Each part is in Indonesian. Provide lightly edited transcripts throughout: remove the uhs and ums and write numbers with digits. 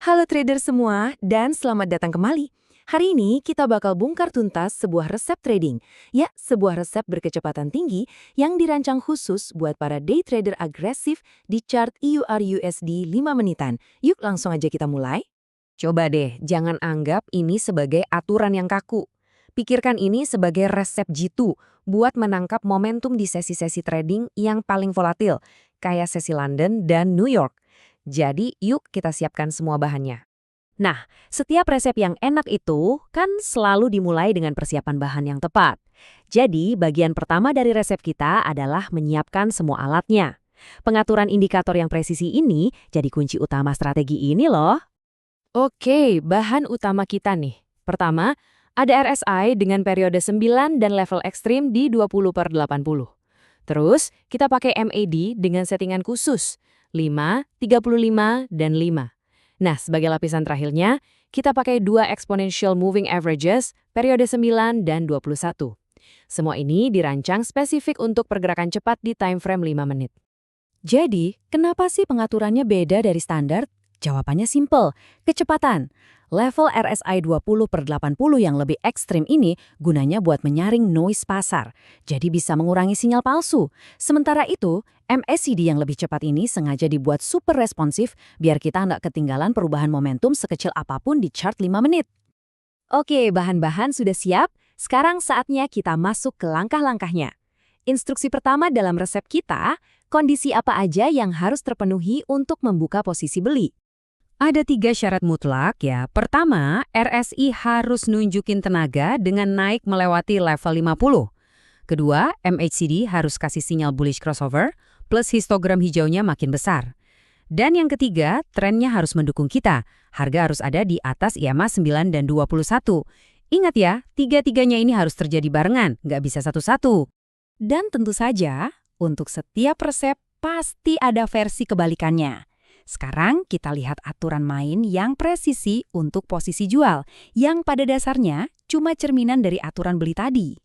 Halo trader semua, dan selamat datang kembali. Hari ini kita bakal bongkar tuntas sebuah resep trading. Ya, sebuah resep berkecepatan tinggi yang dirancang khusus buat para day trader agresif di chart EUR/USD 5 menitan. Yuk langsung aja kita mulai. Coba deh, jangan anggap ini sebagai aturan yang kaku. Pikirkan ini sebagai resep jitu buat menangkap momentum di sesi-sesi trading yang paling volatil, kayak sesi London dan New York. Jadi, yuk kita siapkan semua bahannya. Nah, setiap resep yang enak itu kan selalu dimulai dengan persiapan bahan yang tepat. Jadi, bagian pertama dari resep kita adalah menyiapkan semua alatnya. Pengaturan indikator yang presisi ini jadi kunci utama strategi ini loh. Oke, bahan utama kita nih. Pertama, ada RSI dengan periode 9 dan level ekstrim di 20/80. Terus, kita pakai MAD dengan settingan khusus, 5, 35, dan 5. Nah, sebagai lapisan terakhirnya, kita pakai 2 exponential moving averages, periode 9 dan 21. Semua ini dirancang spesifik untuk pergerakan cepat di time frame 5 menit. Jadi, kenapa sih pengaturannya beda dari standar? Jawabannya simple, kecepatan. Level RSI 20/80 yang lebih ekstrim ini gunanya buat menyaring noise pasar, jadi bisa mengurangi sinyal palsu. Sementara itu, MACD yang lebih cepat ini sengaja dibuat super responsif biar kita nggak ketinggalan perubahan momentum sekecil apapun di chart 5 menit. Oke, bahan-bahan sudah siap. Sekarang saatnya kita masuk ke langkah-langkahnya. Instruksi pertama dalam resep kita, kondisi apa aja yang harus terpenuhi untuk membuka posisi beli. Ada 3 syarat mutlak ya. Pertama, RSI harus nunjukin tenaga dengan naik melewati level 50. Kedua, MACD harus kasih sinyal bullish crossover, plus histogram hijaunya makin besar. Dan yang ketiga, trennya harus mendukung kita. Harga harus ada di atas EMA 9 dan 21. Ingat ya, tiga-tiganya ini harus terjadi barengan, nggak bisa satu-satu. Dan tentu saja, untuk setiap resep pasti ada versi kebalikannya. Sekarang kita lihat aturan main yang presisi untuk posisi jual, yang pada dasarnya cuma cerminan dari aturan beli tadi.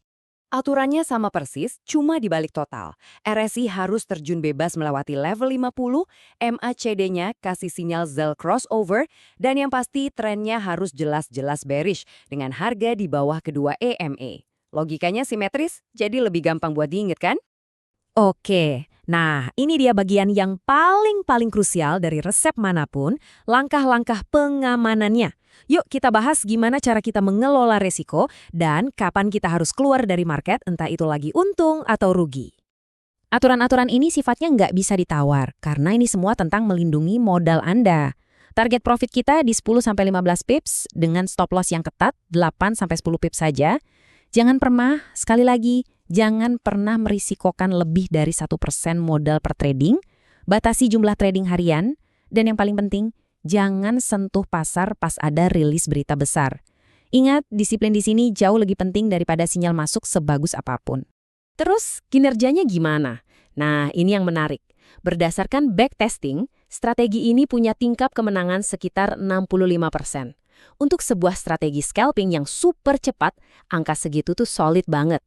Aturannya sama persis, cuma dibalik total. RSI harus terjun bebas melewati level 50, MACD-nya kasih sinyal sell crossover, dan yang pasti trennya harus jelas-jelas bearish dengan harga di bawah kedua EMA. Logikanya simetris, jadi lebih gampang buat diingat kan? Oke, nah ini dia bagian yang paling krusial dari resep manapun, langkah-langkah pengamanannya. Yuk kita bahas gimana cara kita mengelola resiko dan kapan kita harus keluar dari market, entah itu lagi untung atau rugi. Aturan-aturan ini sifatnya nggak bisa ditawar, karena ini semua tentang melindungi modal Anda. Target profit kita di 10-15 pips dengan stop loss yang ketat 8-10 pips saja. Jangan pernah, sekali lagi, jangan pernah merisikokan lebih dari 1% modal per trading, batasi jumlah trading harian, dan yang paling penting, jangan sentuh pasar pas ada rilis berita besar. Ingat, disiplin di sini jauh lebih penting daripada sinyal masuk sebagus apapun. Terus, kinerjanya gimana? Nah, ini yang menarik. Berdasarkan backtesting, strategi ini punya tingkat kemenangan sekitar 65%. Untuk sebuah strategi scalping yang super cepat, angka segitu tuh solid banget.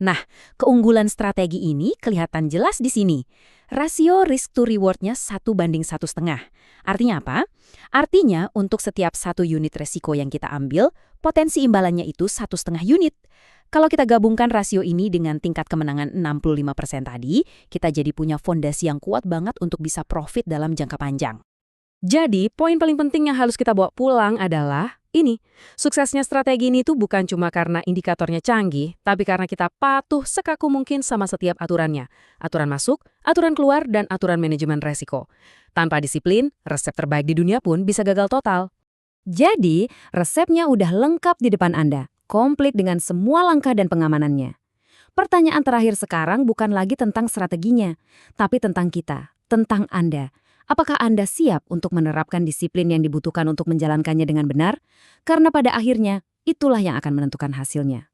Nah, keunggulan strategi ini kelihatan jelas di sini. Rasio risk to reward-nya 1:1,5. Artinya apa? Artinya untuk setiap 1 unit resiko yang kita ambil, potensi imbalannya itu 1,5 unit. Kalau kita gabungkan rasio ini dengan tingkat kemenangan 65% tadi, kita jadi punya fondasi yang kuat banget untuk bisa profit dalam jangka panjang. Jadi, poin paling penting yang harus kita bawa pulang adalah ini. Suksesnya strategi ini tuh bukan cuma karena indikatornya canggih, tapi karena kita patuh sekaku mungkin sama setiap aturannya. Aturan masuk, aturan keluar, dan aturan manajemen resiko. Tanpa disiplin, resep terbaik di dunia pun bisa gagal total. Jadi, resepnya udah lengkap di depan Anda, komplit dengan semua langkah dan pengamanannya. Pertanyaan terakhir sekarang bukan lagi tentang strateginya, tapi tentang kita, tentang Anda. Apakah Anda siap untuk menerapkan disiplin yang dibutuhkan untuk menjalankannya dengan benar? Karena pada akhirnya, itulah yang akan menentukan hasilnya.